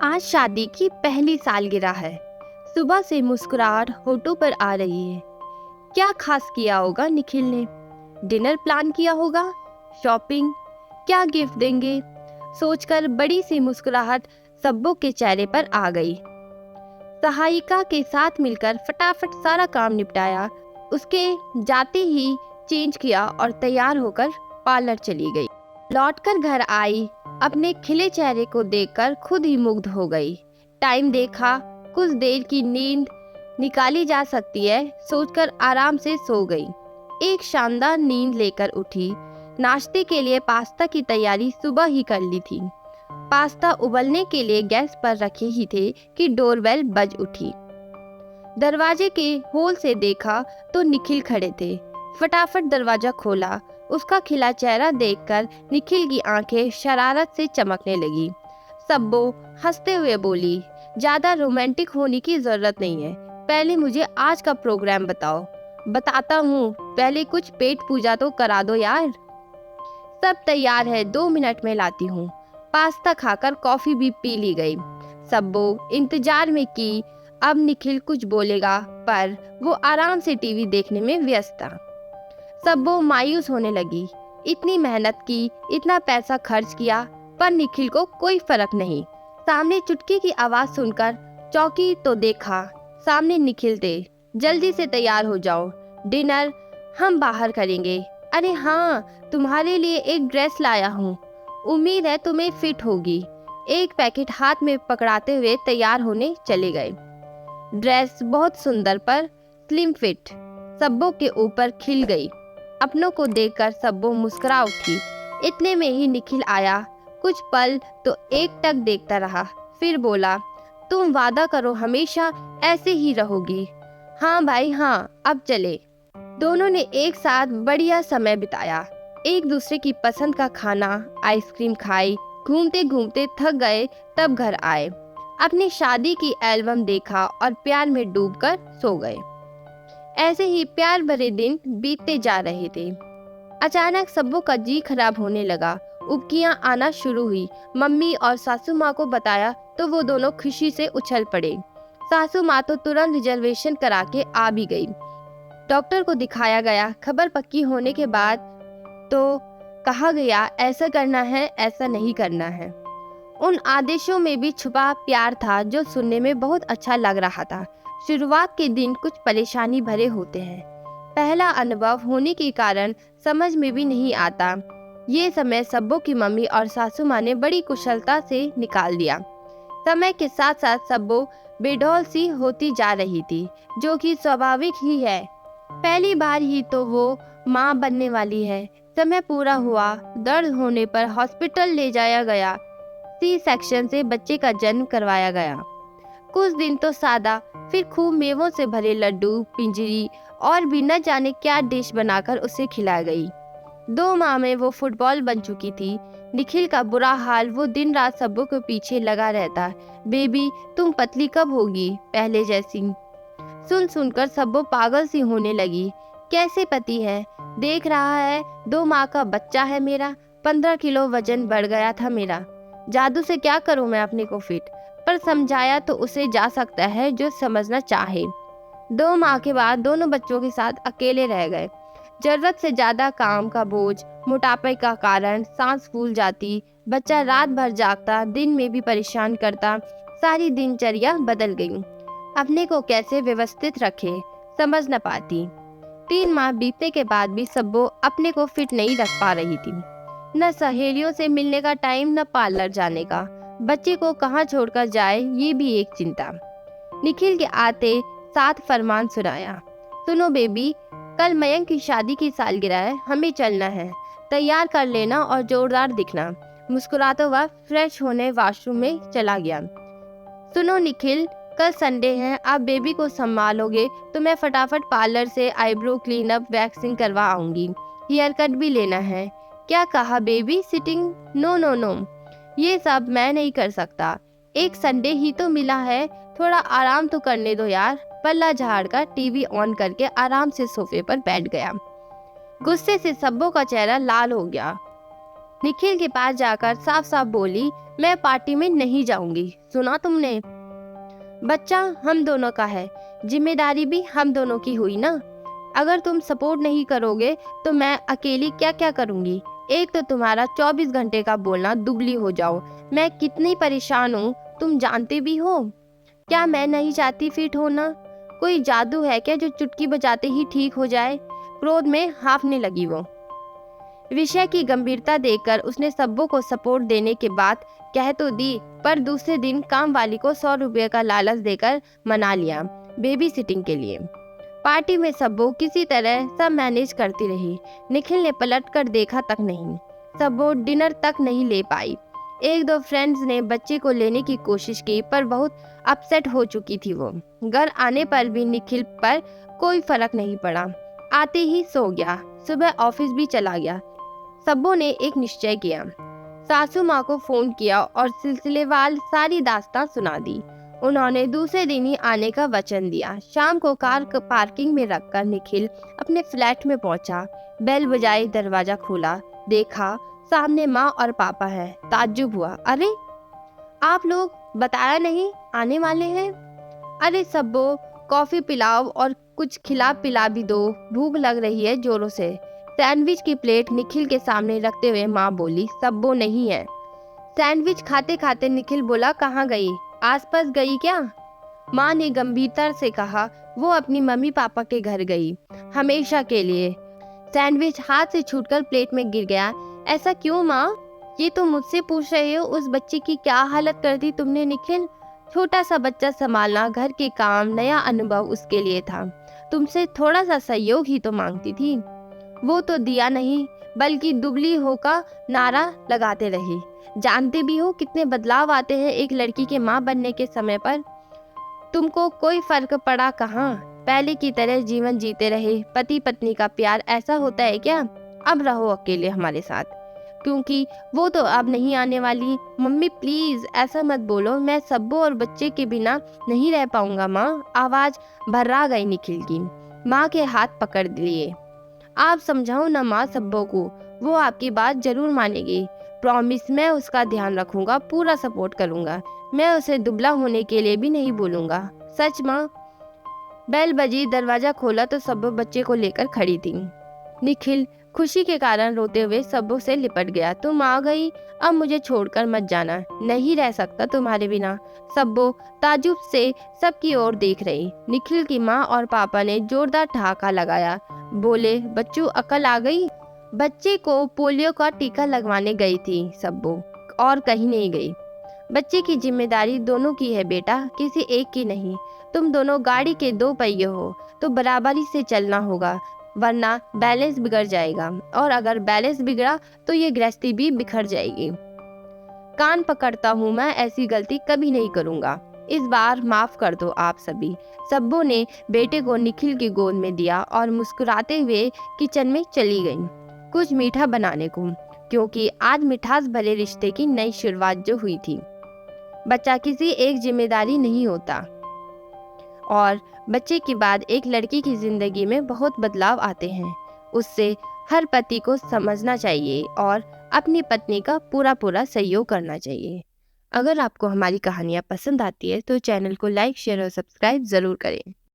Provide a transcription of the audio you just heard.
आज शादी की पहली सालगिरह है। सुबह से मुस्कुराहट होठों पर आ रही है। क्या खास किया होगा निखिल ने? डिनर प्लान किया होगा? शॉपिंग? क्या गिफ्ट देंगे? सोचकर बड़ी सी मुस्कुराहट सब्बों के चेहरे पर आ गई। सहायिका के साथ मिलकर फटाफट सारा काम निपटाया। उसके जाते ही चेंज किया और तैयार होकर पार्लर चली गई। लौटकर घर आई, अपने खिले चेहरे को देखकर खुद ही मुग्ध हो गई। टाइम देखा, कुछ देर की नींद निकाली जा सकती है सोचकर आराम से सो गई। एक शानदार नींद लेकर उठी। नाश्ते के लिए पास्ता की तैयारी सुबह ही कर ली थी। पास्ता उबलने के लिए गैस पर रखे ही थे कि डोरबेल बज उठी। दरवाजे के होल से देखा तो निखिल खड़े थे। फटाफट दरवाजा खोला। उसका खिला चेहरा देखकर निखिल की आंखें शरारत से चमकने लगी। सब्बो हंसते हुए बोली, ज्यादा रोमांटिक होने की जरूरत नहीं है, पहले मुझे आज का प्रोग्राम बताओ। बताता हूँ, पहले कुछ पेट पूजा तो करा दो यार। सब तैयार है, 2 मिनट में लाती हूँ। पास्ता खाकर कॉफी भी पी ली गई। सब्बो इंतजार में कि अब निखिल कुछ बोलेगा, पर वो आराम से टीवी देखने में व्यस्त था। सब्बो मायूस होने लगी। इतनी मेहनत की, इतना पैसा खर्च किया, पर निखिल को कोई फर्क नहीं। सामने चुटकी की आवाज सुनकर चौंकी तो देखा सामने निखिल थे। जल्दी से तैयार हो जाओ, डिनर हम बाहर करेंगे। अरे हाँ, तुम्हारे लिए एक ड्रेस लाया हूँ, उम्मीद है तुम्हें फिट होगी। एक पैकेट हाथ में पकड़ाते हुए तैयार होने चले गए। ड्रेस बहुत सुंदर पर स्लिम फिट सब्बो के ऊपर खिल गई। अपनों को देखकर सब्बो मुस्कुरा उठी। इतने में ही निखिल आया। कुछ पल तो एकटक देखता रहा, फिर बोला, तुम वादा करो हमेशा ऐसे ही रहोगी। हाँ भाई हाँ, अब चले। दोनों ने एक साथ बढ़िया समय बिताया। एक दूसरे की पसंद का खाना, आइसक्रीम खाई। घूमते घूमते थक गए तब घर आए। अपनी शादी की एल्बम देखा और प्यार में डूबकर सो गए। ऐसे ही प्यार भरे दिन बीतते जा रहे थे। अचानक सब्बो का जी खराब होने लगा। उबकियां आना शुरू हुई। मम्मी और सासू माँ को बताया तो वो दोनों खुशी से उछल पड़े। सासू माँ तो तुरंत रिजर्वेशन करा के आ भी गई। डॉक्टर को दिखाया गया। खबर पक्की होने के बाद तो कहा गया ऐसा करना है, ऐसा नहीं करना है। उन आदेशों में भी छुपा प्यार था जो सुनने में बहुत अच्छा लग रहा था। शुरुआत के दिन कुछ परेशानी भरे होते हैं। पहला अनुभव होने के कारण समझ में भी नहीं आता। ये समय सब्बो की मम्मी और सासू माँ ने बड़ी कुशलता से निकाल दिया। समय के साथ साथ सब्बो बेडौल सी होती जा रही थी, जो कि स्वाभाविक ही है। पहली बार ही तो वो माँ बनने वाली है। समय पूरा हुआ। दर्द होने पर हॉस्पिटल ले जाया गया। सी सेक्शन से बच्चे का जन्म करवाया गया। कुछ दिन तो सादा, फिर खूब मेवों से भरे लड्डू, पिंजरी और भी न जाने क्या डिश बनाकर उसे खिला गई। 2 माह में वो फुटबॉल बन चुकी थी। निखिल का बुरा हाल, वो दिन रात सब्बों के पीछे लगा रहता। बेबी तुम पतली कब होगी, पहले जैसी। सुन सुनकर सब्बो पागल सी होने लगी। कैसे पति है, देख रहा है 2 माह का बच्चा है मेरा। 15 किलो वजन बढ़ गया था मेरा। जादू से क्या करूं मैं अपने को फिट, पर समझाया तो उसे जा सकता है जो समझना चाहे। 2 माह के बाद दोनों बच्चों के साथ अकेले रह गए। जरूरत से ज्यादा काम का बोझ, मोटापे का कारण सांस फूल जाती। बच्चा रात भर जागता, दिन में भी परेशान करता। सारी दिनचर्या बदल गई। अपने को कैसे व्यवस्थित रखे समझ न पाती। 3 माह बीतने के बाद भी सब्बो अपने को फिट नहीं रख पा रही थी। न सहेलियों से मिलने का टाइम, न पार्लर जाने का। बच्चे को कहाँ छोड़कर जाए, ये भी एक चिंता। निखिल के आते साथ फरमान सुनाया, सुनो बेबी, कल मयंक की शादी की सालगिरह है, हमें चलना है। तैयार कर लेना और जोरदार दिखना। मुस्कुराता हुआ फ्रेश होने वॉशरूम में चला गया। सुनो निखिल, कल संडे है, आप बेबी को संभालोगे तो मैं फटाफट पार्लर से आईब्रो क्लीन अप, वैक्सिंग करवा आऊंगी। हेयर कट भी लेना है। क्या कहा baby sitting? No no no, ये सब मैं नहीं कर सकता। एक संडे ही तो मिला है, थोड़ा आराम तो करने दो यार। पल्ला झाड़कर टीवी ऑन करके आराम से सोफे पर बैठ गया। गुस्से से सब्बो का चेहरा लाल हो गया। निखिल के पास जाकर साफ साफ बोली, मैं पार्टी में नहीं जाऊंगी। सुना तुमने? बच्चा हम दोनों का है, जिम्मेदारी भी हम दोनों की हुई ना। अगर तुम सपोर्ट नहीं करोगे तो मैं अकेली क्या क्या करूंगी। एक तो तुम्हारा 24 घंटे का बोलना दुबली हो जाओ। मैं कितनी परेशान हूँ तुम जानते भी हो। क्या मैं नहीं चाहती फिट होना? कोई जादू है क्या जो चुटकी बजाते ही ठीक हो जाए? क्रोध में हाँफने लगी वो। विषय की गंभीरता देखकर उसने सब्बों को सपोर्ट देने के बाद कह तो दी, पर दूसरे दिन काम वाली को 100 रुपये का लालच देकर मना लिया बेबी सिटिंग के लिए। पार्टी में सब्बो किसी तरह सब मैनेज करती रही। निखिल ने पलट कर देखा तक नहीं। सब्बो डिनर तक नहीं ले पाई। एक दो फ्रेंड्स ने बच्चे को लेने की कोशिश की, पर बहुत अपसेट हो चुकी थी वो। घर आने पर भी निखिल पर कोई फर्क नहीं पड़ा। आते ही सो गया, सुबह ऑफिस भी चला गया। सब्बो ने एक निश्चय किया। सासू माँ को फोन किया और सिलसिलेवार सारी दास्तां सुना दी। उन्होंने दूसरे दिन ही आने का वचन दिया। शाम को कार पार्किंग में रखकर निखिल अपने फ्लैट में पहुंचा। बेल बजाई, दरवाजा खोला, देखा सामने माँ और पापा हैं। ताज्जुब हुआ, अरे आप लोग बताया नहीं आने वाले हैं? अरे सब्बो, कॉफी पिलाओ और कुछ खिला पिला भी दो, भूख लग रही है जोरों से। सैंडविच की प्लेट निखिल के सामने रखते हुए माँ बोली, सब्बो नहीं है। सैंडविच खाते खाते निखिल बोला, कहाँ गई? आसपास गई क्या? माँ ने गंभीरता से कहा, वो अपनी मम्मी पापा के घर गई, हमेशा के लिए। सैंडविच हाथ से छूटकर प्लेट में गिर गया। ऐसा क्यों माँ? ये तो मुझसे पूछ रहे हो? उस बच्चे की क्या हालत कर दी तुमने निखिल? छोटा सा बच्चा संभालना, घर के काम, नया अनुभव उसके लिए था। तुमसे थोड़ा सा सहयोग ही तो मांगती थी। वो तो दिया नहीं, बल्कि दुबली होकर नारा लगाते रही। जानते भी हो कितने बदलाव आते हैं एक लड़की के माँ बनने के समय पर। तुमको कोई फर्क पड़ा कहाँ? पहले की तरह जीवन जीते रहे। पति पत्नी का प्यार ऐसा होता है क्या? अब रहो अकेले हमारे साथ, क्योंकि वो तो अब नहीं आने वाली। मम्मी प्लीज ऐसा मत बोलो, मैं सब्बो और बच्चे के बिना नहीं रह पाऊंगा माँ। आवाज भर्रा गई निखिल की। माँ के हाथ पकड़ लिए। आप समझाओ ना माँ सब्बो को, वो आपकी बात जरूर मानेगी। प्रॉमिस, मैं उसका ध्यान रखूंगा, पूरा सपोर्ट करूंगा। मैं उसे दुबला होने के लिए भी नहीं बोलूंगा। सच माँ? बेल बजी, दरवाजा खोला तो सब्बो बच्चे को लेकर खड़ी थी। निखिल खुशी के कारण रोते हुए सब्बो से लिपट गया। तुम आ गई, अब मुझे छोड़कर मत जाना, नहीं रह सकता तुम्हारे बिना। सब्बो ताजुब से सबकी ओर देख रही। निखिल की माँ और पापा ने जोरदार ठहाका लगाया। बोले, बच्चों अकल आ गई? बच्चे को पोलियो का टीका लगवाने गई थी सब्बो, और कहीं नहीं गई। बच्चे की जिम्मेदारी दोनों की है बेटा, किसी एक की नहीं। तुम दोनों गाड़ी के दो पहिए हो तो बराबरी से चलना होगा, वरना बैलेंस बिगड़ जाएगा, और अगर बैलेंस बिगड़ा तो ये गृहस्थी भी बिखर जाएगी। कान पकड़ता हूँ, मैं ऐसी गलती कभी नहीं करूँगा। इस बार माफ कर दो आप सभी। सब्बो ने बेटे को निखिल की गोद में दिया और मुस्कुराते हुए किचन में चली गई कुछ मीठा बनाने को, क्योंकि आज मिठास भरे रिश्ते की नई शुरुआत जो हुई थी। बच्चा किसी एक जिम्मेदारी नहीं होता, और बच्चे के बाद एक लड़की की जिंदगी में बहुत बदलाव आते हैं। उससे हर पति को समझना चाहिए और अपनी पत्नी का पूरा पूरा सहयोग करना चाहिए। अगर आपको हमारी कहानियाँ पसंद आती है तो चैनल को लाइक, शेयर और सब्सक्राइब ज़रूर करें।